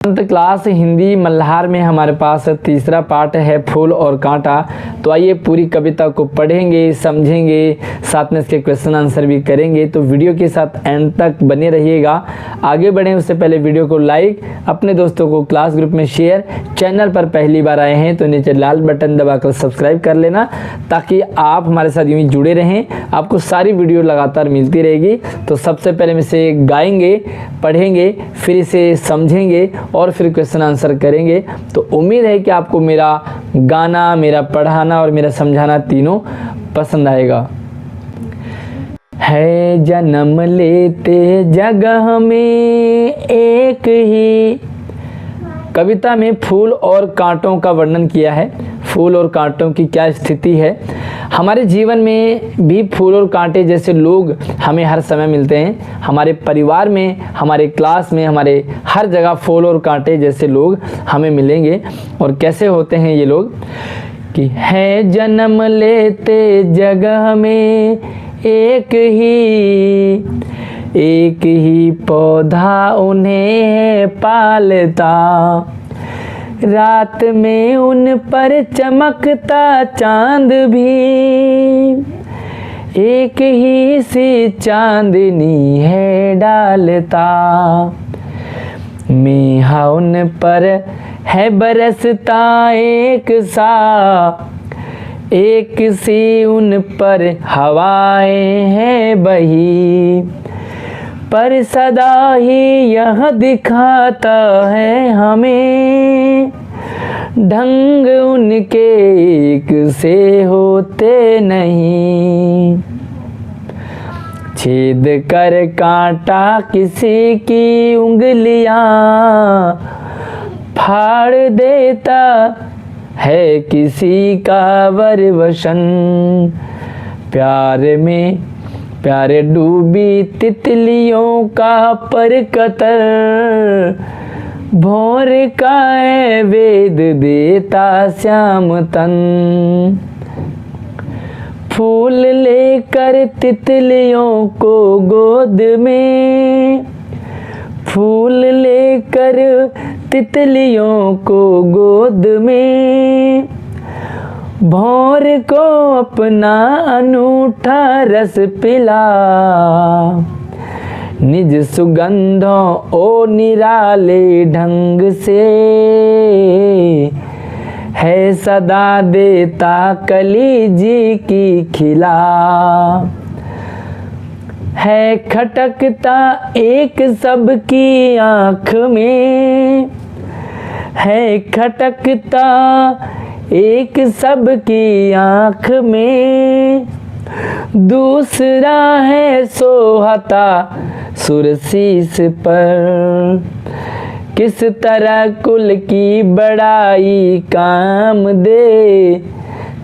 Class Hindi Malhar में हमारे पास तीसरा पार्ट है फूल और कांटा। तो आइए पूरी कविता को पढ़ेंगे, समझेंगे, साथ में इसके क्वेश्चन आंसर भी करेंगे। तो वीडियो के साथ एंड तक बने रहिएगा। आगे बढ़ें उससे पहले वीडियो को लाइक, अपने दोस्तों को क्लास ग्रुप में शेयर, चैनल पर पहली बार आए हैं तो नीचे लाल बटन दबाकर सब्सक्राइब कर लेना, ताकि आप हमारे साथ यूँ ही जुड़े रहें, आपको सारी वीडियो लगातार मिलती रहेगी। तो सबसे पहले हम इसे गाएंगे, पढ़ेंगे, फिर इसे समझेंगे और फिर क्वेश्चन आंसर करेंगे। तो उम्मीद है कि आपको मेरा गाना, मेरा पढ़ाना और मेरा समझाना तीनों पसंद आएगा। है जन्म लेते जगह में एक ही। कविता में फूल और कांटों का वर्णन किया है। फूल और कांटों की क्या स्थिति है। हमारे जीवन में भी फूल और कांटे जैसे लोग हमें हर समय मिलते हैं। हमारे परिवार में, हमारे क्लास में, हमारे हर जगह फूल और कांटे जैसे लोग हमें मिलेंगे। और कैसे होते हैं ये लोग कि है जन्म लेते जगह में एक ही पौधा उन्हें पालता, रात में उन पर चमकता चांद भी एक ही सी चांदनी है डालता। मेहा उन पर है बरसता एक सा, एक सी उन पर हवाएं हैं बही, पर सदा ही यह दिखाता है हमें ढंग उनके एक से होते नहीं। छेद कर कांटा किसी की उंगलियां फाड़ देता है किसी का वरवशन। प्यारे डूबी तितलियों का पर कतर, भोर का वेद देता श्याम तन। फूल लेकर तितलियों को गोद में, फूल लेकर तितलियों को गोद में, भौर को अपना अनूठा रस पिला, निज सुगंधों ओ निराले ढंग से है सदा देता कली जी की खिला। है खटकता एक सबकी आँख में, है खटकता एक सबकी आँख में, दूसरा है सोहता सुरसीस पर। किस तरह कुल की बड़ाई काम दे,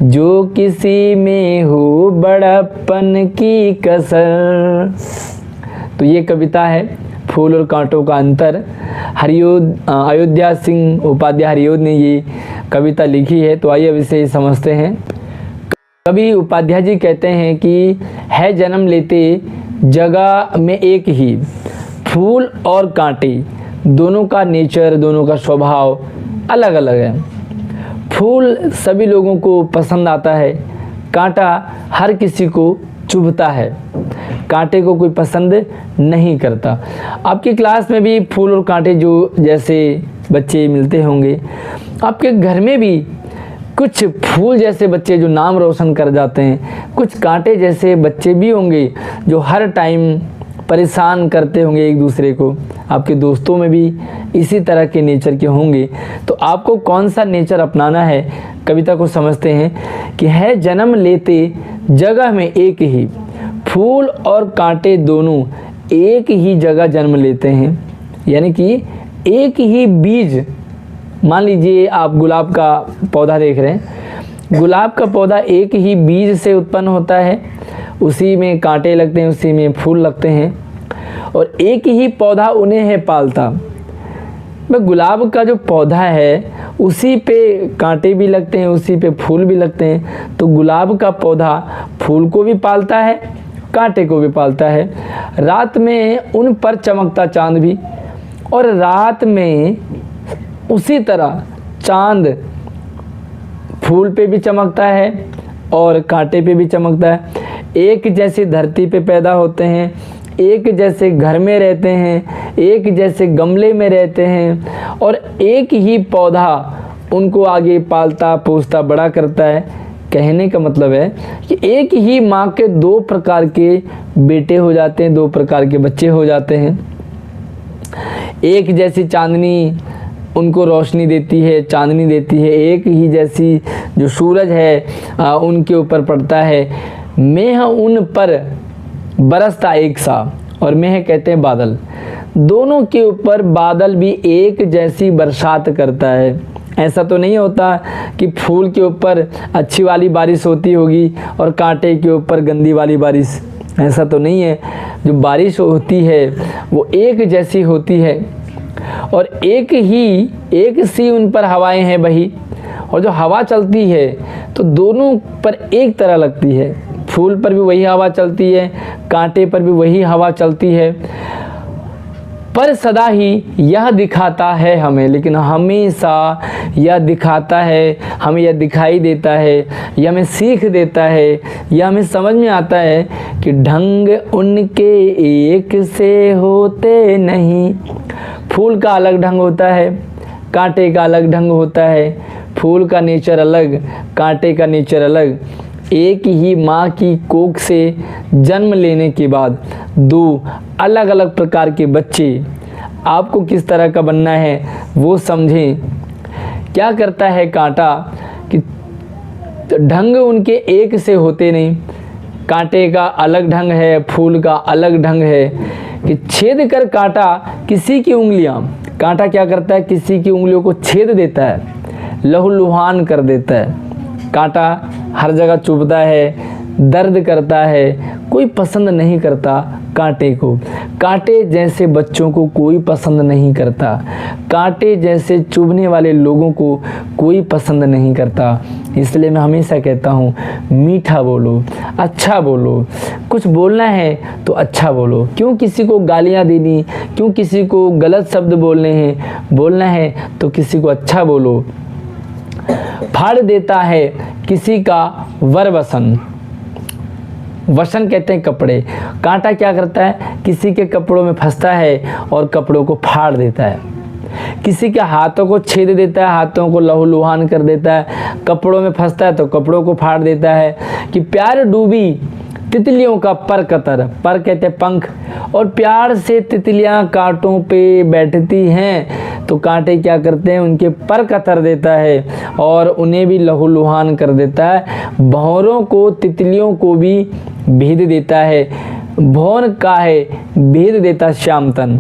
जो किसी में हो बड़प्पन की कसर। तो ये कविता है फूल और कांटों का अंतर। अयोध्या सिंह उपाध्याय हरियोद ने ये कविता लिखी है। तो आइए अब इसे समझते हैं। कवि उपाध्याय जी कहते हैं कि है जन्म लेते जगह में एक ही, फूल और कांटे दोनों का नेचर, दोनों का स्वभाव अलग अलग है। फूल सभी लोगों को पसंद आता है, कांटा हर किसी को चुभता है, कांटे को कोई पसंद नहीं करता। आपकी क्लास में भी फूल और कांटे जो जैसे बच्चे मिलते होंगे, आपके घर में भी कुछ फूल जैसे बच्चे जो नाम रोशन कर जाते हैं, कुछ कांटे जैसे बच्चे भी होंगे जो हर टाइम परेशान करते होंगे एक दूसरे को। आपके दोस्तों में भी इसी तरह के नेचर के होंगे। तो आपको कौन सा नेचर अपनाना है, कविता को समझते हैं कि है जन्म लेते जगह में एक ही, फूल और कांटे दोनों एक ही जगह जन्म लेते हैं। यानी कि एक ही बीज, मान लीजिए आप गुलाब का पौधा देख रहे हैं, गुलाब का पौधा एक ही बीज से उत्पन्न होता है, उसी में कांटे लगते हैं, उसी में फूल लगते हैं, और एक ही पौधा उन्हें है पालता। गुलाब का जो पौधा है उसी पे कांटे भी लगते हैं, उसी पे फूल भी लगते हैं। तो गुलाब का पौधा फूल को भी पालता है, कांटे को भी पालता है। रात में उन पर चमकता चांद भी, और रात में उसी तरह चांद फूल पे भी चमकता है और कांटे पे भी चमकता है। एक जैसी धरती पे पैदा होते हैं, एक जैसे घर में रहते हैं, एक जैसे गमले में रहते हैं और एक ही पौधा उनको आगे पालता पोसता बड़ा करता है। कहने का मतलब है कि एक ही माँ के दो प्रकार के बेटे हो जाते हैं, दो प्रकार के बच्चे हो जाते हैं। एक जैसी चांदनी उनको रोशनी देती है, चांदनी देती है, एक ही जैसी जो सूरज है उनके ऊपर पड़ता है। मेह उन पर बरसता एक सा, और मेह कहते हैं बादल, दोनों के ऊपर बादल भी एक जैसी बरसात करता है। ऐसा तो नहीं होता कि फूल के ऊपर अच्छी वाली बारिश होती होगी और कांटे के ऊपर गंदी वाली बारिश, ऐसा तो नहीं है। जो बारिश होती है वो एक जैसी होती है और एक सी उन पर हवाएं हैं बही, और जो हवा चलती है तो दोनों पर एक तरह लगती है। फूल पर भी वही हवा चलती है, कांटे पर भी वही हवा चलती है, पर सदा ही यह दिखाता है हमें, लेकिन हमेशा यह दिखाता है हमें, यह दिखाई देता है, यह हमें सीख देता है, यह हमें समझ में आता है कि ढंग उनके एक से होते नहीं। फूल का अलग ढंग होता है, कांटे का अलग ढंग होता है। फूल का नेचर अलग, कांटे का नेचर अलग। एक ही माँ की कोख से जन्म लेने के बाद दो अलग अलग प्रकार के बच्चे, आपको किस तरह का बनना है वो समझें। क्या करता है कांटा कि ढंग उनके एक से होते नहीं, कांटे का अलग ढंग है, फूल का अलग ढंग है कि छेद कर कांटा किसी की उंगलियां, कांटा क्या करता है किसी की उंगलियों को छेद देता है, लहूलुहान कर देता है। कांटा हर जगह चुभता है, दर्द करता है, कोई पसंद नहीं करता कांटे को। कांटे जैसे बच्चों को कोई पसंद नहीं करता, कांटे जैसे चुभने वाले लोगों को कोई पसंद नहीं करता। इसलिए मैं हमेशा कहता हूँ मीठा बोलो, अच्छा बोलो, कुछ बोलना है तो अच्छा बोलो। क्यों किसी को गालियाँ देनी, क्यों किसी को गलत शब्द बोलने हैं, बोलना है तो किसी को अच्छा बोलो। फाड़ देता है किसी का वर वसन, वसन कहते हैं कपड़े। कांटा क्या करता है किसी के कपड़ों में फंसता है और कपड़ों को फाड़ देता है, किसी के हाथों को छेद देता है, हाथों को लहूलुहान कर देता है, कपड़ों में फंसता है तो कपड़ों को फाड़ देता है। कि प्यार डूबी तितलियों का पर कतर, पर कहते हैं पंख, और प्यार से तितलियां कांटों पे बैठती हैं तो कांटे क्या करते हैं उनके पर कतर देता है और उन्हें भी लहूलुहान कर देता है। भंवरों को तितलियों को भी भेद देता है, भौर का है भेद देता श्याम तन।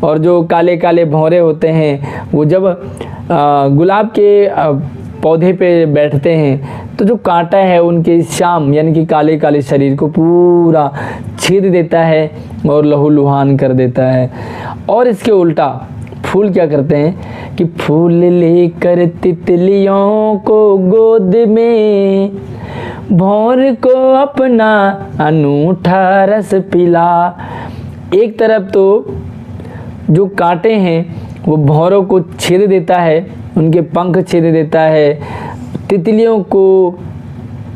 और जो काले काले भौरे होते हैं वो जब गुलाब के पौधे पे बैठते हैं तो जो कांटा है उनके श्याम यानी कि काले काले शरीर को पूरा छेद देता है और लहूलुहान कर देता है। और इसके उल्टा फूल क्या करते हैं कि फूल लेकर तितलियों को गोद में, भौर को अपना अनूठा रस पिला। एक तरफ तो जो कांटे हैं वो भौरों को छेद देता है, उनके पंख छेद देता है, तितलियों को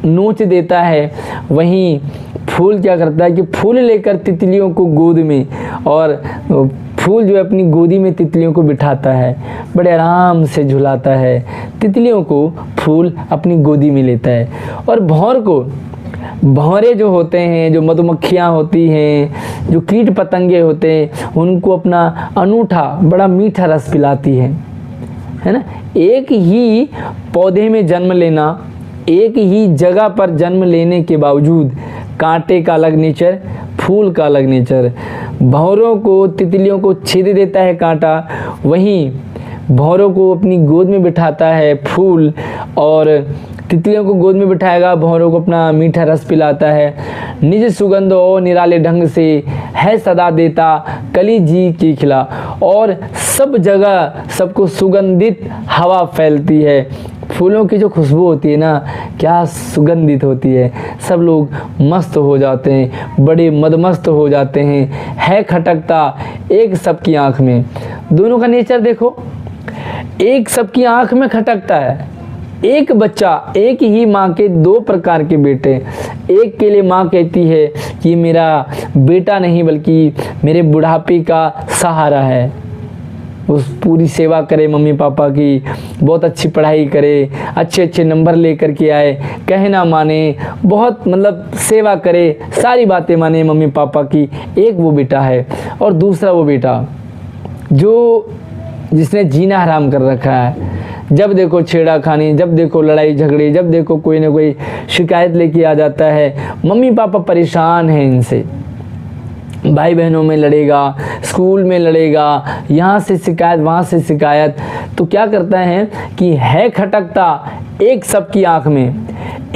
नोच देता है। वहीं फूल क्या करता है कि फूल लेकर तितलियों को गोद में, और फूल जो है अपनी गोदी में तितलियों को बिठाता है, बड़े आराम से झुलाता है तितलियों को, फूल अपनी गोदी में लेता है। और भौर को, भौरे जो होते हैं, जो मधुमक्खियाँ होती हैं, जो कीट पतंगे होते हैं, उनको अपना अनूठा बड़ा मीठा रस पिलाती है ना। एक ही पौधे में जन्म लेना, एक ही जगह पर जन्म लेने के बावजूद कांटे का अलग नेचर, फूल का अलग नेचर। भौरों को तितलियों को छेद देता है कांटा, वहीं भौरों को अपनी गोद में बिठाता है फूल, और तितलियों को गोद में बिठाएगा, भौरों को अपना मीठा रस पिलाता है। निज सुगंध और निराले ढंग से है सदा देता कली जी की खिला। और सब जगह सबको सुगंधित हवा फैलती है। फूलों की जो खुशबू होती है ना, क्या सुगंधित होती है, सब लोग मस्त हो जाते हैं, बड़े मदमस्त हो जाते हैं। है खटकता एक सबकी आँख में। दोनों का नेचर देखो, एक सबकी आंख में खटकता है। एक बच्चा, एक ही माँ के दो प्रकार के बेटे। एक के लिए माँ कहती है कि मेरा बेटा नहीं बल्कि मेरे बुढ़ापे का सहारा है, उस पूरी सेवा करे मम्मी पापा की, बहुत अच्छी पढ़ाई करे, अच्छे अच्छे नंबर लेकर के आए, कहना माने, बहुत मतलब सेवा करे, सारी बातें माने मम्मी पापा की। एक वो बेटा है। और दूसरा वो बेटा जिसने जीना हराम कर रखा है। जब देखो छेड़ाखानी, जब देखो लड़ाई झगड़े, जब देखो कोई ना कोई शिकायत लेके आ जाता है। मम्मी पापा परेशान हैं इनसे, भाई बहनों में लड़ेगा, स्कूल में लड़ेगा, यहाँ से शिकायत वहाँ से शिकायत। तो क्या करता है कि है खटकता एक सबकी आँख में।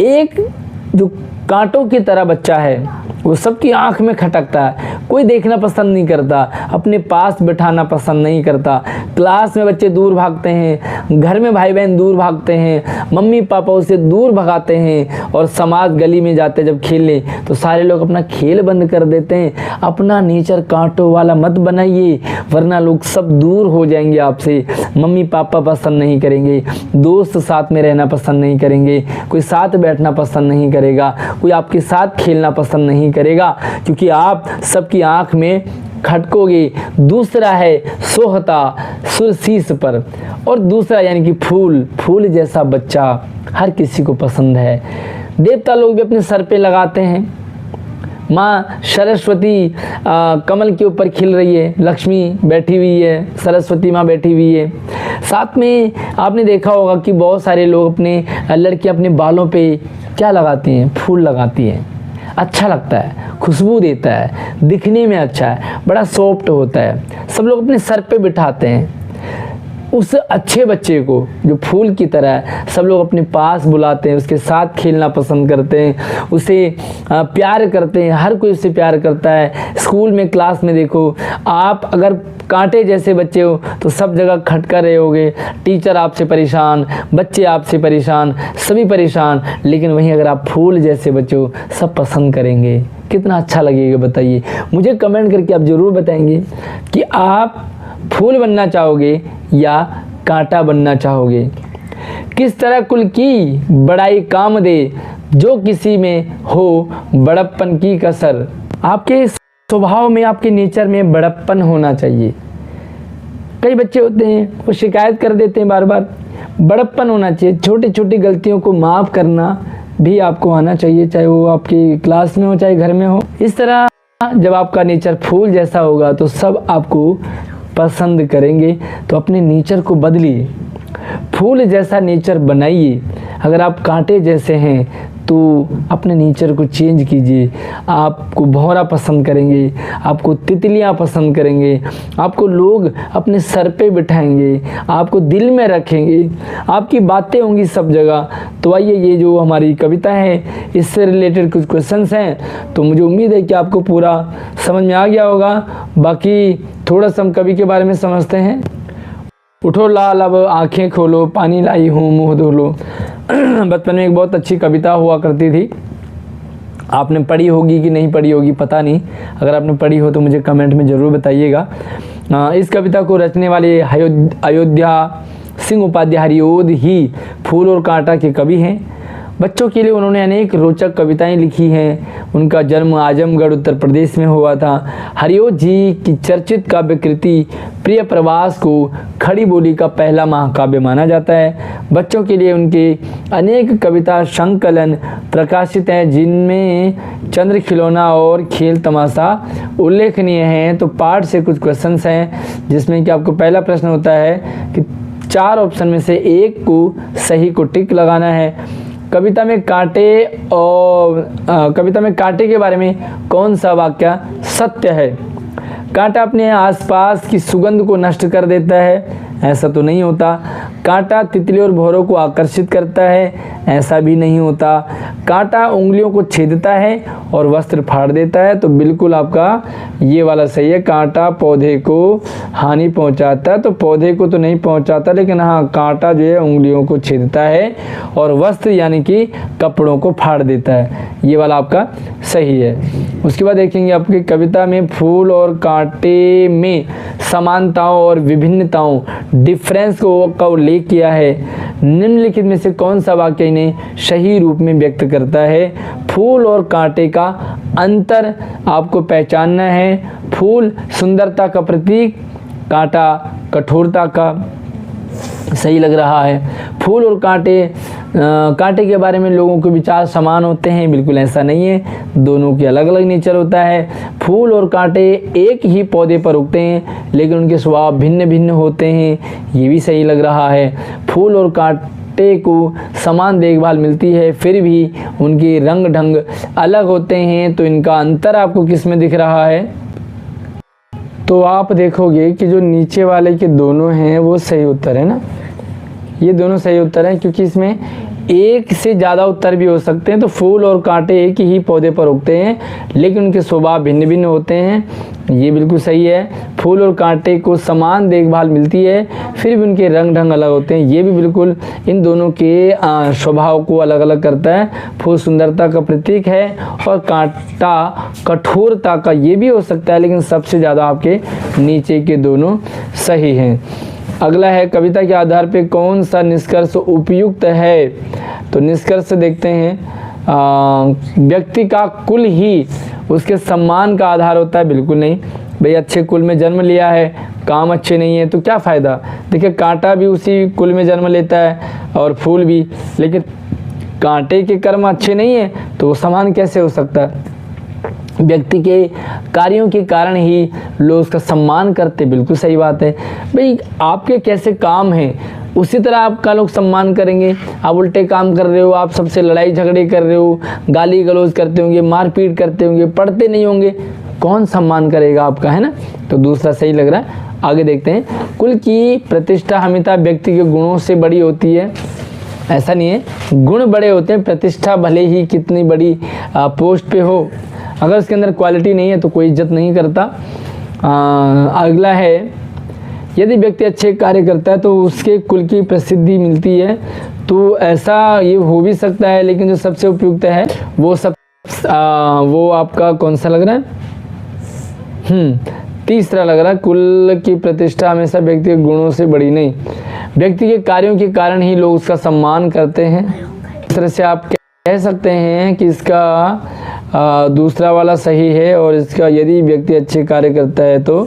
एक जो कांटों की तरह बच्चा है वो सबकी आंख में खटकता है, कोई देखना पसंद नहीं करता, अपने पास बिठाना पसंद नहीं करता। क्लास में बच्चे दूर भागते हैं, घर में भाई बहन दूर भागते हैं, मम्मी पापा उसे दूर भगाते हैं। और समाज गली में जाते जब खेलने तो सारे लोग अपना खेल बंद कर देते हैं। अपना नेचर कांटों वाला मत बनाइए, वरना लोग सब दूर हो जाएंगे आपसे। मम्मी पापा पसंद नहीं करेंगे, दोस्त साथ में रहना पसंद नहीं करेंगे, कोई साथ बैठना पसंद नहीं करेगा, कोई आपके साथ खेलना पसंद नहीं करेगा, क्योंकि आप सबकी आंख में खटकोगे। दूसरा है सोहता सुरशीस पर। और दूसरा यानी कि फूल जैसा बच्चा हर किसी को पसंद है। देवता लोग भी अपने सर पे लगाते हैं। माँ सरस्वती कमल के ऊपर खिल रही है, लक्ष्मी बैठी हुई है, सरस्वती माँ बैठी हुई है। साथ में आपने देखा होगा कि बहुत सारे लोग अपने लड़कियाँ अपने बालों पे क्या लगाती हैं, फूल लगाती हैं। अच्छा लगता है, खुशबू देता है, दिखने में अच्छा है, बड़ा सॉफ्ट होता है। सब लोग अपने सर पे बिठाते हैं। उस अच्छे बच्चे को जो फूल की तरह है, सब लोग अपने पास बुलाते हैं, उसके साथ खेलना पसंद करते हैं, उसे प्यार करते हैं। हर कोई उससे प्यार करता है। स्कूल में, क्लास में देखो, आप अगर कांटे जैसे बच्चे हो तो सब जगह खटका रहे होगे। टीचर आपसे परेशान, बच्चे आपसे परेशान, सभी परेशान। लेकिन वहीं अगर आप फूल जैसे बच्चे हो, सब पसंद करेंगे। कितना अच्छा लगेगा बताइए। मुझे कमेंट करके आप ज़रूर बताएंगे कि आप फूल बनना चाहोगे या कांटा बनना चाहोगे। किस तरह कुल की बड़ाई काम दे, जो किसी में हो बड़प्पन की कसर। आपके स्वभाव में, आपके नेचर में बड़प्पन होना चाहिए। कई बच्चे होते हैं वो शिकायत कर देते हैं बार बार, बड़प्पन होना चाहिए। छोटी छोटी गलतियों को माफ़ करना भी आपको आना चाहिए, चाहे वो आपकी क्लास में हो चाहे घर में हो। इस तरह जब आपका नेचर फूल जैसा होगा तो सब आपको पसंद करेंगे। तो अपने नेचर को बदलिए, फूल जैसा नेचर बनाइए। अगर आप कांटे जैसे हैं तो अपने नेचर को चेंज कीजिए। आपको भौरा पसंद करेंगे, आपको तितलियां पसंद करेंगे, आपको लोग अपने सर पे बिठाएंगे, आपको दिल में रखेंगे, आपकी बातें होंगी सब जगह। तो आइए, ये जो हमारी कविता है इससे रिलेटेड कुछ क्वेश्चंस हैं, तो मुझे उम्मीद है कि आपको पूरा समझ में आ गया होगा। बाकी थोड़ा सा हम कवि के बारे में समझते हैं। उठो लाल अब आंखें खोलो, पानी लाई हूँ मुँह धो लो। बचपन में एक बहुत अच्छी कविता हुआ करती थी, आपने पढ़ी होगी कि नहीं पढ़ी होगी पता नहीं। अगर आपने पढ़ी हो तो मुझे कमेंट में ज़रूर बताइएगा। इस कविता को रचने वाले अयोध्या सिंह उपाध्याय हरिओद ही फूल और कांटा के कवि हैं। बच्चों के लिए उन्होंने अनेक रोचक कविताएं लिखी हैं। उनका जन्म आजमगढ़ उत्तर प्रदेश में हुआ था। हरिओद जी की चर्चित काव्य कृति प्रिय प्रवास को खड़ी बोली का पहला महाकाव्य माना जाता है। बच्चों के लिए उनके अनेक कविता संकलन प्रकाशित हैं, जिनमें चंद्र खिलौना और खेल तमाशा उल्लेखनीय हैं। तो पाठ से कुछ क्वेश्चंस हैं, जिसमें कि आपको पहला प्रश्न होता है कि 4 ऑप्शन में से एक को सही को टिक लगाना है। कविता में कांटे के बारे में कौन सा वाक्य सत्य है? कांटा अपने आसपास की सुगंध को नष्ट कर देता है, ऐसा तो नहीं होता। कांटा तितली और भौरों को आकर्षित करता है, ऐसा भी नहीं होता। कांटा उंगलियों को छेदता है और वस्त्र फाड़ देता है, तो बिल्कुल आपका ये वाला सही है। कांटा पौधे को हानि पहुंचाता है, तो पौधे को तो नहीं पहुंचाता, लेकिन हाँ कांटा जो है उंगलियों को छेदता है और वस्त्र यानी कि कपड़ों को फाड़ देता है। ये वाला आपका सही है। उसके बाद देखेंगे आपकी कविता में फूल और कांटे में समानताओं और विभिन्नताओं डिफरेंस का उल्लेख किया है। निम्नलिखित में से कौन सा वाक्य इन्हें सही रूप में व्यक्त करता है? फूल और कांटे का अंतर आपको पहचानना है। फूल सुंदरता का प्रतीक, कांटा कठोरता का। सही लग रहा है। फूल और कांटे के बारे में लोगों के विचार समान होते हैं, बिल्कुल ऐसा नहीं है, दोनों के अलग अलग नेचर होता है। फूल और कांटे एक ही पौधे पर उगते हैं लेकिन उनके स्वभाव भिन्न भिन्न होते हैं, ये भी सही लग रहा है। फूल और कांटे को समान देखभाल मिलती है फिर भी उनके रंग ढंग अलग होते हैं, तो इनका अंतर आपको किस में दिख रहा है? तो आप देखोगे कि जो नीचे वाले के दोनों हैं वो सही उत्तर है ना, ये दोनों सही उत्तर हैं, क्योंकि इसमें एक से ज़्यादा उत्तर भी हो सकते हैं। तो फूल और कांटे एक ही पौधे पर उगते हैं लेकिन उनके स्वभाव भिन्न भिन्न होते हैं, ये बिल्कुल सही है। फूल और कांटे को समान देखभाल मिलती है फिर भी उनके रंग ढंग अलग होते हैं, ये भी बिल्कुल इन दोनों के स्वभाव को अलग अलग करता है। फूल सुंदरता का प्रतीक है और कांटा कठोरता का, ये भी हो सकता है, लेकिन सबसे ज़्यादा आपके नीचे के दोनों सही हैं। अगला है, कविता के आधार पे कौन सा निष्कर्ष उपयुक्त है? तो निष्कर्ष देखते हैं, व्यक्ति का कुल ही उसके सम्मान का आधार होता है, बिल्कुल नहीं भाई। अच्छे कुल में जन्म लिया है, काम अच्छे नहीं है तो क्या फ़ायदा? देखिए कांटा भी उसी कुल में जन्म लेता है और फूल भी, लेकिन कांटे के कर्म अच्छे नहीं है तो वो समान कैसे हो सकता है? व्यक्ति के कार्यों के कारण ही लोग उसका सम्मान करते, बिल्कुल सही बात है भाई। आपके कैसे काम हैं उसी तरह आपका लोग सम्मान करेंगे। आप उल्टे काम कर रहे हो, आप सबसे लड़ाई झगड़े कर रहे हो, गाली गलौज करते होंगे, मारपीट करते होंगे, पढ़ते नहीं होंगे, कौन सम्मान करेगा आपका, है ना? तो दूसरा सही लग रहा है। आगे देखते हैं, कुल की प्रतिष्ठा हमेशा व्यक्ति के गुणों से बड़ी होती है। ऐसा नहीं है, गुण बड़े होते हैं, प्रतिष्ठा भले ही कितनी बड़ी पोस्ट पे हो, अगर उसके अंदर क्वालिटी नहीं है तो कोई इज्जत नहीं करता। अगला है, यदि व्यक्ति अच्छे कार्य करता है तो उसके कुल की प्रसिद्धि मिलती है। तो ऐसा ये हो भी सकता है, लेकिन जो सबसे उपयुक्त है वो आपका कौन सा लग रहा है? तीसरा लग रहा है, कुल की प्रतिष्ठा हमेशा व्यक्ति के गुणों से बड़ी नहीं, व्यक्ति के कार्यों के कारण ही लोग उसका सम्मान करते हैं। इस तरह से आप कह सकते हैं कि इसका दूसरा वाला सही है, और इसका यदि व्यक्ति अच्छे कार्य करता है तो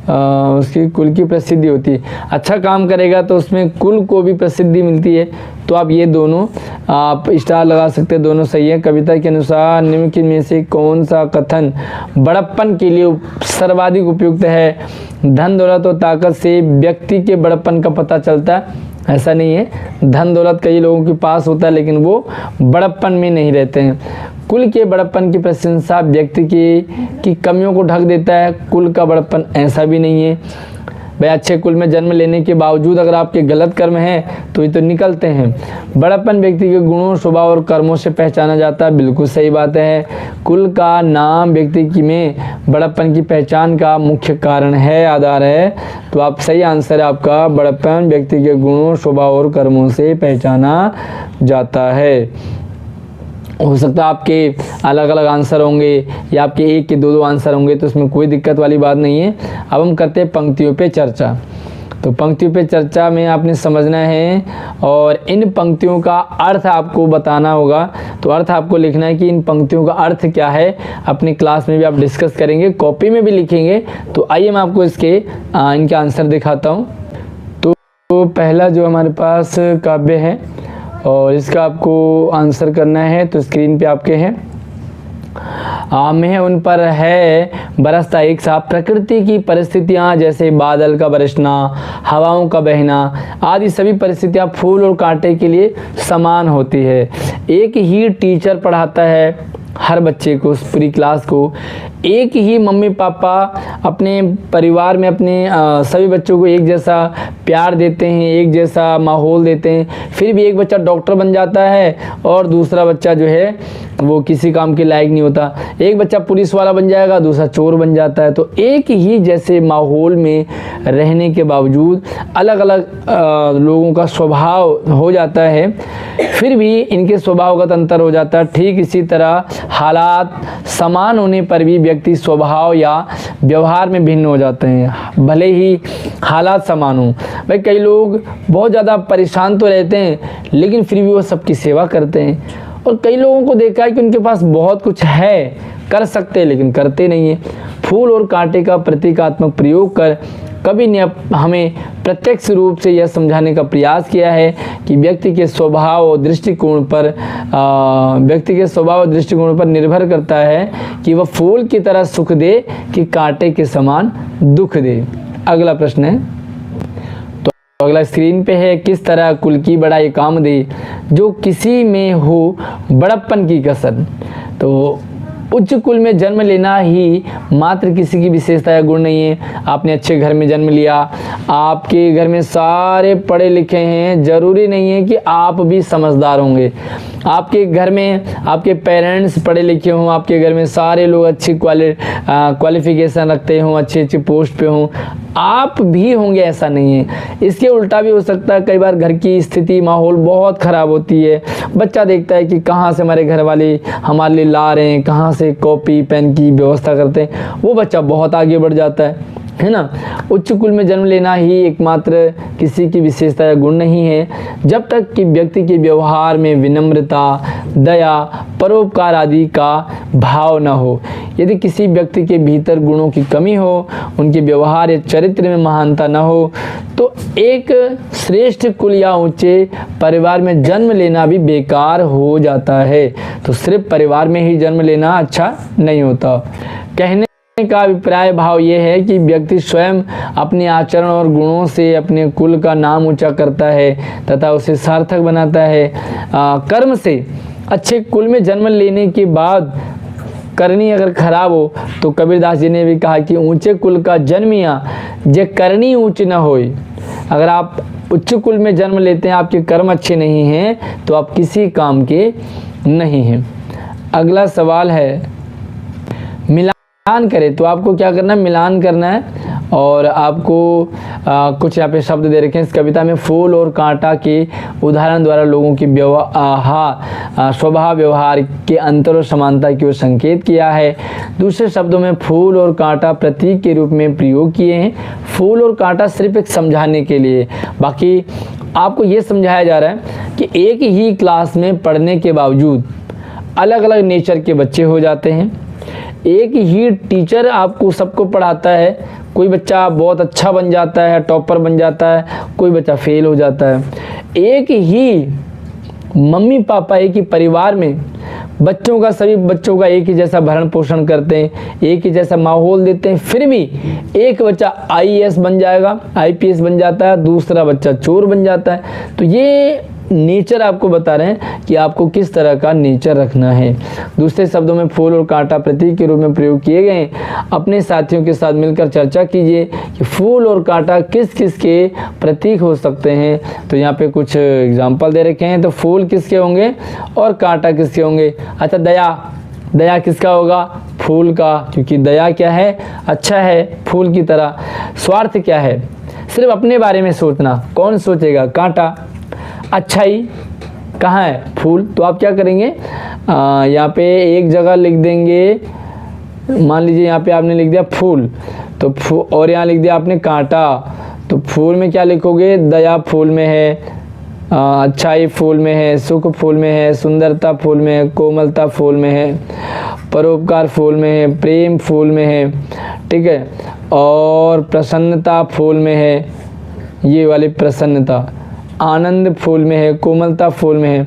उसकी कुल की प्रसिद्धि होती है। अच्छा काम करेगा तो उसमें कुल को भी प्रसिद्धि मिलती है। तो आप ये दोनों आप स्टार लगा सकते हैं, दोनों सही है। कविता के अनुसार निम्नलिखित में से कौन सा कथन बड़प्पन के लिए सर्वाधिक उपयुक्त है? धन दौलत और ताकत से व्यक्ति के बड़प्पन का पता चलता है। ऐसा नहीं है, धन दौलत कई लोगों के पास होता है लेकिन वो बड़प्पन में नहीं रहते हैं। कुल के बड़प्पन की प्रशंसा व्यक्ति की कमियों को ढक देता है, कुल का बड़प्पन ऐसा भी नहीं है भाई। अच्छे कुल में जन्म लेने के बावजूद अगर आपके गलत कर्म हैं तो ये तो निकलते हैं। बड़प्पन व्यक्ति के गुणों, स्वभाव और कर्मों से पहचाना जाता है, बिल्कुल सही बात है। कुल का नाम व्यक्ति की में बड़प्पन की पहचान का मुख्य कारण है, आधार है। तो आप सही आंसर है आपका, बड़प्पन व्यक्ति के गुणों, स्वभाव और कर्मों से पहचाना जाता है। हो सकता है आपके अलग अलग आंसर होंगे या आपके एक के दो आंसर होंगे, तो इसमें कोई दिक्कत वाली बात नहीं है। अब हम करते हैं पंक्तियों पे चर्चा। तो पंक्तियों पे चर्चा में आपने समझना है और इन पंक्तियों का अर्थ आपको बताना होगा। तो अर्थ आपको लिखना है कि इन पंक्तियों का अर्थ क्या है। अपनी क्लास में भी आप डिस्कस करेंगे, कॉपी में भी लिखेंगे। तो आइए मैं आपको इनके आंसर दिखाता हूँ। तो पहला जो हमारे पास काव्य है और इसका आपको आंसर करना है, तो स्क्रीन पे आपके हैं। में उन पर है बरसता एक सा, प्रकृति की परिस्थितियाँ जैसे बादल का बरसना, हवाओं का बहना आदि सभी परिस्थितियाँ फूल और कांटे के लिए समान होती है। एक ही टीचर पढ़ाता है हर बच्चे को, पूरी क्लास को। एक ही मम्मी पापा अपने परिवार में अपने सभी बच्चों को एक जैसा प्यार देते हैं, एक जैसा माहौल देते हैं। फिर भी एक बच्चा डॉक्टर बन जाता है और दूसरा बच्चा जो है वो किसी काम के लायक नहीं होता। एक बच्चा पुलिस वाला बन जाएगा, दूसरा चोर बन जाता है। तो एक ही जैसे माहौल में रहने के बावजूद अलग अलग लोगों का स्वभाव हो जाता है। फिर भी इनके स्वभावगत अंतर हो जाता है। ठीक इसी तरह हालात समान होने पर भी व्यक्ति स्वभाव या व्यवहार में भिन्न हो जाते हैं, भले ही हालात समान हो। भाई कई लोग बहुत ज़्यादा परेशान तो रहते हैं लेकिन फिर भी वो सबकी सेवा करते हैं, और कई लोगों को देखा है कि उनके पास बहुत कुछ है, कर सकते हैं लेकिन करते नहीं हैं। फूल और कांटे का प्रतीकात्मक प्रयोग कर कवि ने हमें प्रत्यक्ष रूप से यह समझाने का प्रयास किया है कि व्यक्ति के स्वभाव और दृष्टिकोण पर निर्भर करता है कि वह फूल की तरह सुख दे कि कांटे के समान दुख दे। अगला प्रश्न है, तो अगला स्क्रीन पे है, किस तरह कुल की बड़ाई काम दे जो किसी में हो बड़प्पन की कसर। तो उच्च कुल में जन्म लेना ही मात्र किसी की विशेषता या गुण नहीं है। आपने अच्छे घर में जन्म लिया, आपके घर में सारे पढ़े लिखे हैं, ज़रूरी नहीं है कि आप भी समझदार होंगे। आपके घर में आपके पेरेंट्स पढ़े लिखे हों, आपके घर में सारे लोग अच्छी क्वालिफिकेशन रखते हों, अच्छी पोस्ट पे हों, आप भी होंगे ऐसा नहीं है। इसके उल्टा भी हो सकता है, कई बार घर की स्थिति माहौल बहुत ख़राब होती है, बच्चा देखता है कि कहाँ से हमारे घर वाले हमारे लिए ला रहे हैं, कहाँ से कॉपी पेन की व्यवस्था करते हैं, वो बच्चा बहुत आगे बढ़ जाता है ना। उच्च कुल में जन्म लेना ही एकमात्र किसी की विशेषता या गुण नहीं है, जब तक कि व्यक्ति के व्यवहार में विनम्रता, दया, परोपकार आदि का भाव न हो। यदि किसी व्यक्ति के भीतर गुणों की कमी हो, उनके व्यवहार या चरित्र में महानता न हो, तो एक श्रेष्ठ कुल या ऊंचे परिवार में जन्म लेना भी बेकार हो जाता है। तो सिर्फ परिवार में ही जन्म लेना अच्छा नहीं होता। कहने का अभिप्राय भाव ये है कि व्यक्ति स्वयं अपने आचरण और गुणों से अपने कुल का नाम ऊंचा करता है तथा उसे सार्थक बनाता है। कर्म से अच्छे कुल में जन्म लेने के बाद करनी अगर खराब हो तो कबीरदास जी ने भी कहा कि ऊंचे कुल का जन्मिया जे करनी ऊंच न होए। अगर आप उच्च कुल में जन्म लेते हैं, आपके कर्म अच्छे नहीं हैं तो आप किसी काम के नहीं हैं। अगला सवाल है, मिलान करें। तो आपको क्या करना है, मिलान करना है। और आपको कुछ यहाँ पे शब्द दे रखे हैं इस कविता में। फूल और कांटा के उदाहरण द्वारा लोगों की स्वभाव व्यवहार के अंतर और समानता की ओर संकेत किया है। दूसरे शब्दों में फूल और कांटा प्रतीक के रूप में प्रयोग किए हैं। फूल और कांटा सिर्फ एक समझाने के लिए, बाकी आपको ये समझाया जा रहा है कि एक ही क्लास में पढ़ने के बावजूद अलग अलग नेचर के बच्चे हो जाते हैं। एक ही टीचर आपको सबको पढ़ाता है, कोई बच्चा बहुत अच्छा बन जाता है, टॉपर बन जाता है, कोई बच्चा फेल हो जाता है। एक ही मम्मी पापा एक ही परिवार में सभी बच्चों का एक ही जैसा भरण पोषण करते हैं, एक ही जैसा माहौल देते हैं, फिर भी एक बच्चा IAS बन जाएगा, IPS बन जाता है, दूसरा बच्चा चोर बन जाता है। तो ये नेचर आपको बता रहे हैं कि आपको किस तरह का नेचर रखना है। दूसरे शब्दों में फूल और कांटा प्रतीक के रूप में प्रयोग किए गए। अपने साथियों के साथ मिलकर चर्चा कीजिए कि फूल और कांटा किस किस के प्रतीक हो सकते हैं। तो यहाँ पे कुछ एग्जाम्पल दे रखे हैं। तो फूल किसके होंगे और कांटा किसके होंगे। अच्छा, दया किसका होगा, फूल का, क्योंकि दया क्या है, अच्छा है फूल की तरह। स्वार्थ क्या है, सिर्फ अपने बारे में सोचना, कौन सोचेगा, कांटा। अच्छाई कहाँ है, फूल। तो आप क्या करेंगे, यहाँ पे एक जगह लिख देंगे, मान लीजिए यहाँ पे आपने लिख दिया फूल, तो और यहाँ लिख दिया आपने कांटा। तो फूल में क्या लिखोगे, दया फूल में है, अच्छाई फूल में है, सुख फूल में है, सुंदरता फूल में है, कोमलता फूल में है, परोपकार फूल में है, प्रेम फूल में है, ठीक है, और प्रसन्नता फूल में है, ये वाली प्रसन्नता, आनंद फूल में है, कोमलता फूल में है।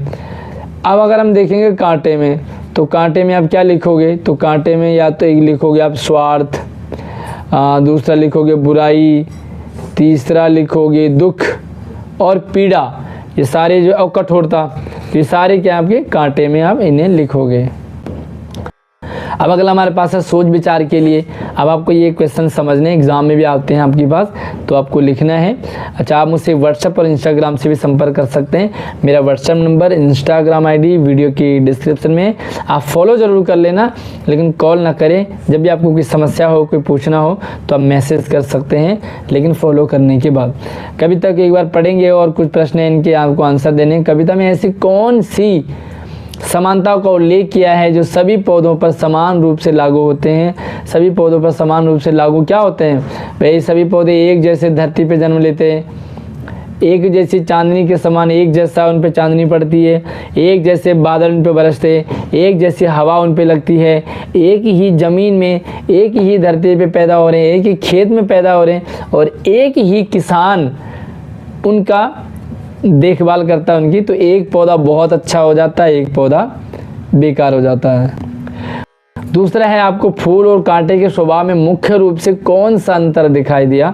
अब अगर हम देखेंगे कांटे में, तो कांटे में आप क्या लिखोगे, तो कांटे में या तो एक लिखोगे आप स्वार्थ, दूसरा लिखोगे बुराई, तीसरा लिखोगे दुख और पीड़ा, ये सारे जो, और कठोरता, ये सारे क्या आपके कांटे में आप इन्हें लिखोगे। अब अगला हमारे पास है सोच विचार के लिए। अब आपको ये क्वेश्चन समझने एग्जाम में भी आते हैं आपके पास, तो आपको लिखना है। अच्छा, आप मुझसे व्हाट्सएप और इंस्टाग्राम से भी संपर्क कर सकते हैं। मेरा WhatsApp number, Instagram ID video की डिस्क्रिप्शन में। आप फॉलो ज़रूर कर लेना, लेकिन कॉल ना करें। जब भी आपको कोई समस्या हो, कोई पूछना हो, तो आप मैसेज कर सकते हैं, लेकिन फॉलो करने के बाद। कविता को एक बार पढ़ेंगे और कुछ प्रश्न हैं इनके आपको आंसर देने। कविता में ऐसी कौन सी समानताओं का उल्लेख किया है जो सभी पौधों पर समान रूप से लागू होते हैं? सभी पौधों पर समान रूप से लागू क्या होते हैं भाई? सभी पौधे एक जैसे धरती पे जन्म लेते हैं, एक जैसी चांदनी के समान एक जैसा उन पे चांदनी पड़ती है, एक जैसे बादल उन पे बरसते, एक जैसी हवा उन पे लगती है, एक ही ज़मीन में, एक ही धरती पे पैदा हो रहे हैं, एक ही खेत में पैदा हो रहे हैं, और एक ही किसान उनका देखभाल करता है उनकी। तो एक पौधा बहुत अच्छा हो जाता है, एक पौधा बेकार हो जाता है। दूसरा है, आपको फूल और कांटे के स्वभाव में मुख्य रूप से कौन सा अंतर दिखाई दिया?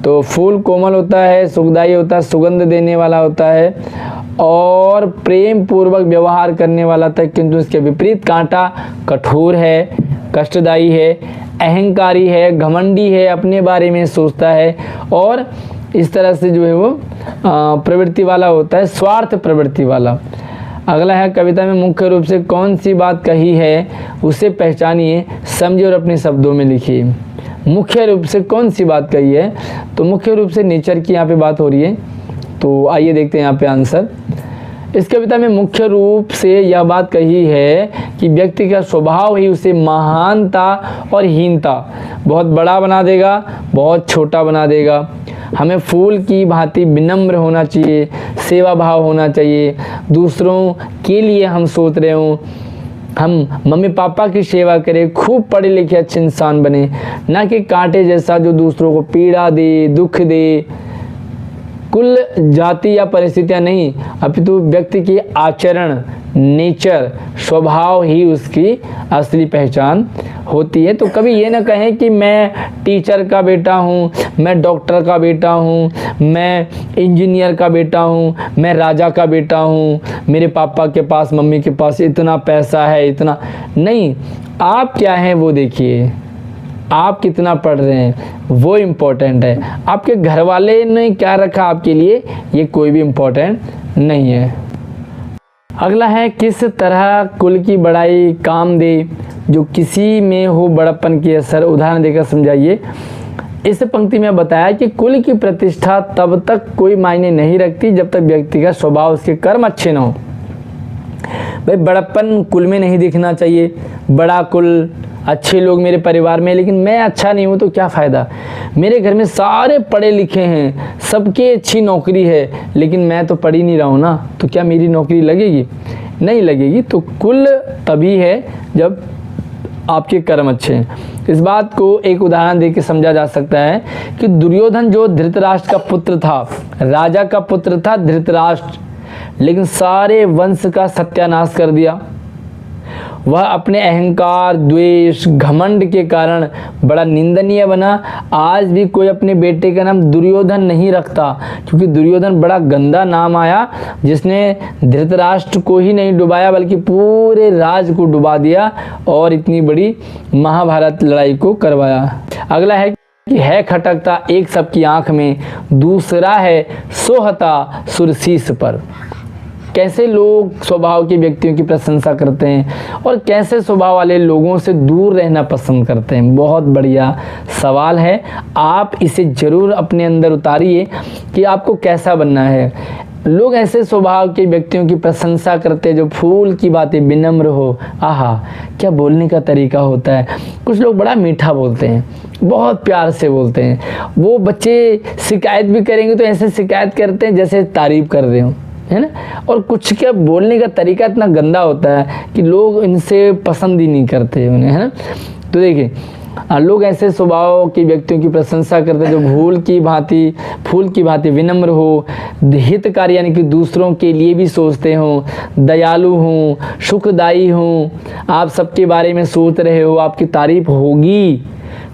तो फूल कोमल होता है, सुखदायी होता है, सुगंध देने वाला होता है और प्रेम पूर्वक व्यवहार करने वाला होता है, किंतु इसके विपरीत कांटा कठोर है, कष्टदायी है, अहंकारी है, घमंडी है, अपने बारे में सोचता है और इस तरह से जो है वो प्रवृत्ति वाला होता है, स्वार्थ प्रवृत्ति वाला। अगला है, कविता में मुख्य रूप से कौन सी बात कही है उसे पहचानिए, समझिए और अपने शब्दों में लिखिए। मुख्य रूप से कौन सी बात कही है? तो मुख्य रूप से नेचर की यहाँ पे बात हो रही है। तो आइए देखते हैं यहाँ पे आंसर। इस कविता में मुख्य रूप से यह बात कही है कि व्यक्ति का स्वभाव ही उसे महानता और हीनता, बहुत बड़ा बना देगा, बहुत छोटा बना देगा। हमें फूल की भांति विनम्र होना चाहिए, सेवा भाव होना चाहिए, दूसरों के लिए हम सोच रहे हों, हम मम्मी पापा की सेवा करें, खूब पढ़े लिखे अच्छे इंसान बने, ना कि कांटे जैसा जो दूसरों को पीड़ा दे, दुख दे। कुल जाति या परिस्थितियां नहीं, अपितु व्यक्ति की आचरण, नेचर, स्वभाव ही उसकी असली पहचान होती है। तो कभी ये ना कहें कि मैं टीचर का बेटा हूँ, मैं डॉक्टर का बेटा हूँ, मैं इंजीनियर का बेटा हूँ, मैं राजा का बेटा हूँ, मेरे पापा के पास, मम्मी के पास इतना पैसा है, इतना नहीं। आप क्या हैं वो देखिए, आप कितना पढ़ रहे हैं वो इम्पोर्टेंट है। आपके घर वाले ने क्या रखा आपके लिए, ये कोई भी इम्पोर्टेंट नहीं है। अगला है, किस तरह कुल की बड़ाई काम दे जो किसी में हो बड़प्पन की असर? उदाहरण देकर समझाइए। इस पंक्ति में बताया कि कुल की प्रतिष्ठा तब तक कोई मायने नहीं रखती जब तक व्यक्ति का स्वभाव, उसके कर्म अच्छे न हो। भाई बड़प्पन कुल में नहीं दिखना चाहिए, बड़ा कुल, अच्छे लोग मेरे परिवार में, लेकिन मैं अच्छा नहीं हूँ तो क्या फ़ायदा? मेरे घर में सारे पढ़े लिखे हैं, सबके अच्छी नौकरी है, लेकिन मैं तो पढ़ ही नहीं रहा हूँ ना, तो क्या मेरी नौकरी लगेगी? नहीं लगेगी। तो कुल तभी है जब आपके कर्म अच्छे हैं। इस बात को एक उदाहरण देकर समझा जा सकता है कि दुर्योधन जो धृतराष्ट्र का पुत्र था, राजा का पुत्र था धृतराष्ट्र, लेकिन सारे वंश का सत्यानाश कर दिया। वह अपने अहंकार, द्वेष, घमंड के कारण बड़ा निंदनीय बना। आज भी कोई अपने बेटे का नाम दुर्योधन नहीं रखता, क्योंकि दुर्योधन बड़ा गंदा नाम आया, जिसने धृतराष्ट्र को ही नहीं डुबाया बल्कि पूरे राज को डुबा दिया और इतनी बड़ी महाभारत लड़ाई को करवाया। अगला है कि है खटकता एक सबकी आंख में, दूसरा है सोहता सुरशीस पर। कैसे लोग स्वभाव के व्यक्तियों की प्रशंसा करते हैं और कैसे स्वभाव वाले लोगों से दूर रहना पसंद करते हैं? बहुत बढ़िया सवाल है। आप इसे ज़रूर अपने अंदर उतारिए कि आपको कैसा बनना है। लोग ऐसे स्वभाव के व्यक्तियों की प्रशंसा करते हैं जो फूल की बातें, विनम्र हो। आहा, क्या बोलने का तरीका होता है। कुछ लोग बड़ा मीठा बोलते हैं, बहुत प्यार से बोलते हैं। वो बच्चे शिकायत भी करेंगे तो ऐसे शिकायत करते हैं जैसे तारीफ कर रहे हो, है ना। और कुछ के बोलने का तरीका इतना गंदा होता है कि लोग इनसे पसंद ही नहीं करते उन्हें, है ना। तो देखिए, लोग ऐसे स्वभाव के व्यक्तियों की प्रशंसा करते हैं जो फूल की भांति विनम्र हो, हितकारी यानी कि दूसरों के लिए भी सोचते हो, दयालु हों, सुखदायी हों, आप सबके बारे में सोच रहे हो, आपकी तारीफ होगी,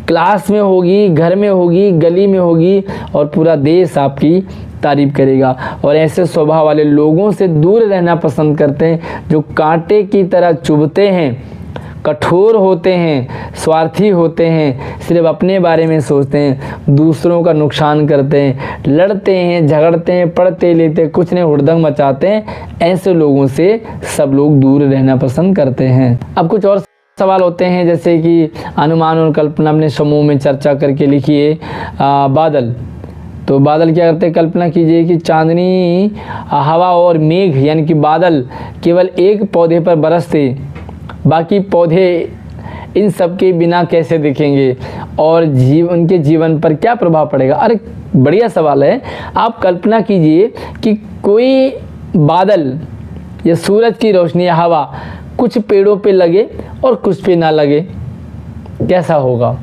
क्लास में होगी, घर में होगी, गली में होगी और पूरा देश आपकी तारीफ करेगा। और ऐसे स्वभाव वाले लोगों से दूर रहना पसंद करते हैं जो कांटे की तरह चुभते हैं, कठोर होते हैं, स्वार्थी होते हैं, सिर्फ अपने बारे में सोचते हैं, दूसरों का नुकसान करते हैं, लड़ते हैं, झगड़ते हैं, पढ़ते लेते कुछ नहीं, हुड़दंग मचाते हैं, ऐसे लोगों से सब लोग दूर रहना पसंद करते हैं। अब कुछ और सवाल होते हैं, जैसे कि अनुमान और कल्पना अपने समूह में चर्चा करके लिखिए। बादल, तो बादल क्या करते हैं, कल्पना कीजिए कि चांदनी, हवा और मेघ यानी कि बादल केवल एक पौधे पर बरसते, बाकी पौधे इन सब के बिना कैसे दिखेंगे और उनके जीवन पर क्या प्रभाव पड़ेगा। अरे बढ़िया सवाल है। आप कल्पना कीजिए कि कोई बादल या सूरज की रोशनी या हवा कुछ पेड़ों पे लगे और कुछ पे ना लगे, कैसा होगा।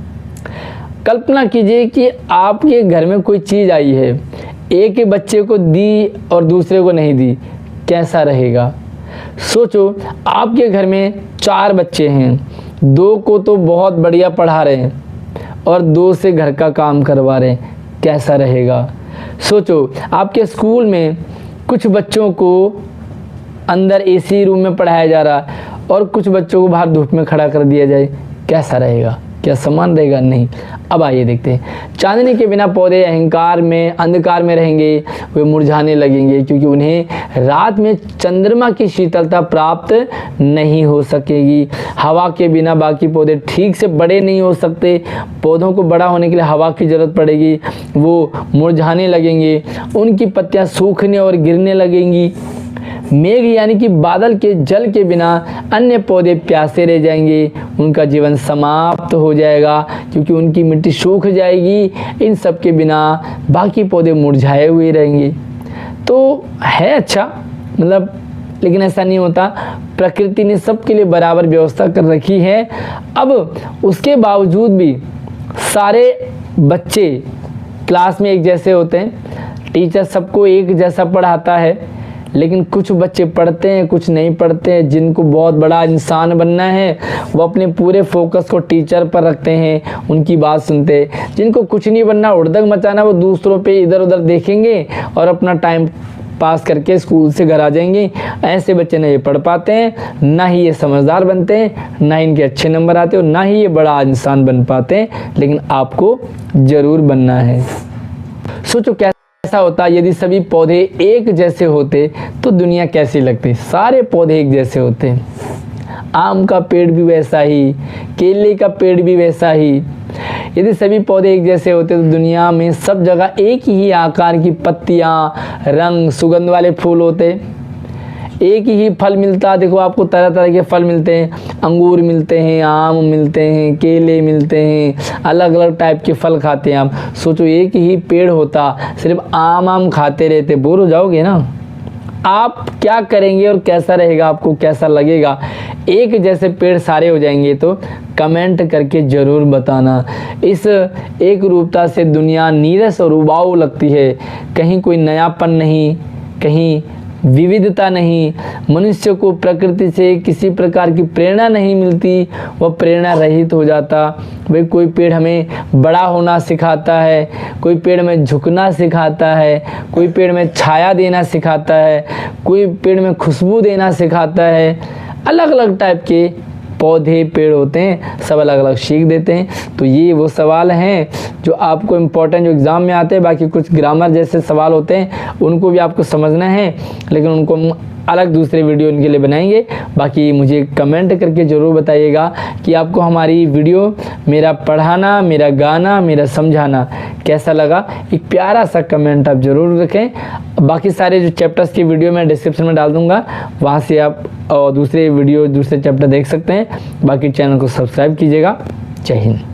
कल्पना कीजिए कि आपके घर में कोई चीज़ आई है, एक ही बच्चे को दी और दूसरे को नहीं दी, कैसा रहेगा। सोचो आपके घर में 4 बच्चे हैं, 2 को तो बहुत बढ़िया पढ़ा रहे हैं और 2 से घर का काम करवा रहे हैं, कैसा रहेगा। सोचो आपके स्कूल में कुछ बच्चों को अंदर एसी रूम में पढ़ाया जा रहा है और कुछ बच्चों को बाहर धूप में खड़ा कर दिया जाए, कैसा रहेगा। क्या समान रहेगा? नहीं। अब आइए देखते हैं। चांदनी के बिना पौधे अहंकार में, अंधकार में रहेंगे, वे मुरझाने लगेंगे क्योंकि उन्हें रात में चंद्रमा की शीतलता प्राप्त नहीं हो सकेगी। हवा के बिना बाकी पौधे ठीक से बड़े नहीं हो सकते। पौधों को बड़ा होने के लिए हवा की ज़रूरत पड़ेगी, वो मुरझाने लगेंगे, उनकी पत्तियां सूखने और गिरने लगेंगी। मेघ यानी कि बादल के जल के बिना अन्य पौधे प्यासे रह जाएंगे, उनका जीवन समाप्त हो जाएगा क्योंकि उनकी मिट्टी सूख जाएगी। इन सब के बिना बाकी पौधे मुरझाए हुए रहेंगे। तो है अच्छा, मतलब, लेकिन ऐसा नहीं होता। प्रकृति ने सबके लिए बराबर व्यवस्था कर रखी है। अब उसके बावजूद भी सारे बच्चे क्लास में एक जैसे होते हैं, टीचर सबको एक जैसा पढ़ाता है, लेकिन कुछ बच्चे पढ़ते हैं, कुछ नहीं पढ़ते हैं। जिनको बहुत बड़ा इंसान बनना है वो अपने पूरे फोकस को टीचर पर रखते हैं, उनकी बात सुनते हैं। जिनको कुछ नहीं बनना, उड़दंग मचाना, वो दूसरों पे इधर उधर देखेंगे और अपना टाइम पास करके स्कूल से घर आ जाएंगे। ऐसे बच्चे ना ये पढ़ पाते हैं, ना ही ये समझदार बनते हैं, ना इनके अच्छे नंबर आते हैं, ना ही ये बड़ा इंसान बन पाते हैं। लेकिन आपको ज़रूर बनना है। सोचो ऐसा होता यदि सभी पौधे एक जैसे होते तो दुनिया कैसी लगती। सारे पौधे एक जैसे होते, आम का पेड़ भी वैसा ही, केले का पेड़ भी वैसा ही। यदि सभी पौधे एक जैसे होते तो दुनिया में सब जगह एक ही आकार की पत्तियां, रंग, सुगंध वाले फूल होते, एक ही फल मिलता। देखो आपको तरह तरह के फल मिलते हैं, अंगूर मिलते हैं, आम मिलते हैं, केले मिलते हैं, अलग अलग टाइप के फल खाते हैं आप। सोचो एक ही पेड़ होता, सिर्फ आम खाते रहते, बोर हो जाओगे ना। आप क्या करेंगे और कैसा रहेगा, आपको कैसा लगेगा। एक जैसे पेड़ सारे हो जाएंगे तो कमेंट करके ज़रूर बताना। इस एक रूपता से दुनिया नीरस और उबाऊ लगती है, कहीं कोई नयापन नहीं, कहीं विविधता नहीं। मनुष्य को प्रकृति से किसी प्रकार की प्रेरणा नहीं मिलती, वह प्रेरणा रहित हो जाता। भाई कोई पेड़ हमें बड़ा होना सिखाता है, कोई पेड़ में झुकना सिखाता है, कोई पेड़ में छाया देना सिखाता है, कोई पेड़ में खुशबू देना सिखाता है। अलग अलग टाइप के पौधे पेड़ होते हैं, सब अलग अलग सीख देते हैं। तो ये वो सवाल हैं जो आपको इम्पोर्टेंट जो एग्ज़ाम में आते हैं। बाकी कुछ ग्रामर जैसे सवाल होते हैं उनको भी आपको समझना है, लेकिन उनको हम अलग दूसरे वीडियो इनके लिए बनाएंगे। बाकी मुझे कमेंट करके ज़रूर बताइएगा कि आपको हमारी वीडियो, मेरा पढ़ाना, मेरा गाना, मेरा समझाना कैसा लगा। एक प्यारा सा कमेंट आप ज़रूर रखें। बाकी सारे जो चैप्टर्स की वीडियो मैं डिस्क्रिप्शन में डाल दूँगा, वहाँ से आप दूसरे वीडियो, दूसरे चैप्टर देख सकते हैं। बाकी चैनल को सब्सक्राइब कीजिएगा। जय हिंद।